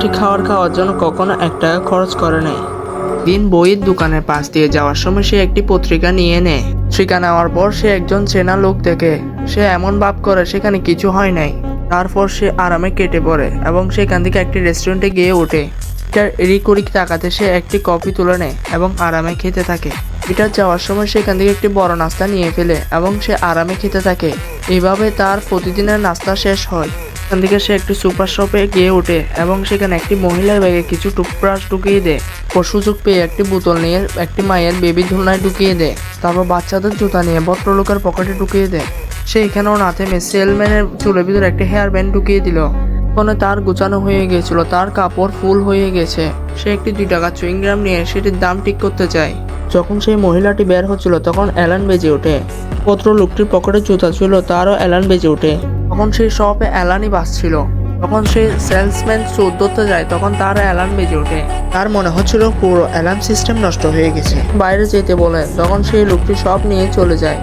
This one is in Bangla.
ঠিক খাওয়ার জন্য কখনো 1 টাকা খরচ করে নাই। দিন বইয়ের দোকানের পাশ দিয়ে যাওয়ার সময় সে একটি পত্রিকা নিয়ে নেয়। পত্রিকা নেওয়ার পর সে একজন চেনা লোক দেখে। সে এমন ভাব করে সেখানে কিছু হয় নাই। তারপর সে আরামে কেটে পড়ে এবং সেখান থেকে একটি রেস্টুরেন্টে গিয়ে ওঠে। পিটার এদিক তাকাতে সে একটি কফি তুলে নেয় এবং আরামে খেতে থাকে। পিটার যাওয়ার সময় সেখান থেকে একটি বড় নাস্তা নিয়ে ফেলে এবং সে আরামে খেতে থাকে। এইভাবে তার প্রতিদিনের নাস্তা শেষ হয়। সেখান থেকে সে একটি সুপার শপে গিয়ে ওঠে এবং সেখানে একটি মহিলার ব্যাগে কিছু টুথব্রাশ ঢুকিয়ে দেয়। ও সুযোগ পেয়ে একটি বোতল নিয়ে একটি মায়ের বেবি ঝুলনায় ঢুকিয়ে দেয়। তারপর বাচ্চাদের জুতা নিয়ে ভদ্রলোকের পকেটে ঢুকিয়ে দেয়। সে এখানেও না থেমে সেলম্যানের চুলের ভিতরে একটি হেয়ার ব্যান্ড ঢুকিয়ে দিল। ফোনে তার গোছানো হয়ে গেছিল, তার কাপড় ফুল হয়ে গেছে। সে একটি 2 টাকা চুইংগাম নিয়ে সেটির দাম ঠিক করতে চায়। যখন সেই মহিলাটি বের হচ্ছিল তখন অ্যালার্ম বেজে ওঠে। লোকটির পকেটে জুতা ছিল, তারও অ্যালার্ম বেজে ওঠে। তখন সেই শপে অ্যালার্মই বাজছিল। তখন সে সেলসম্যান চোর ধরতে যায়, তখন তার অ্যালার্ম বেজে ওঠে। তার মনে হচ্ছিল পুরো অ্যালার্ম সিস্টেম নষ্ট হয়ে গেছে। বাইরে যেতে বলে, তখন সেই লোকটি সব নিয়ে চলে যায়।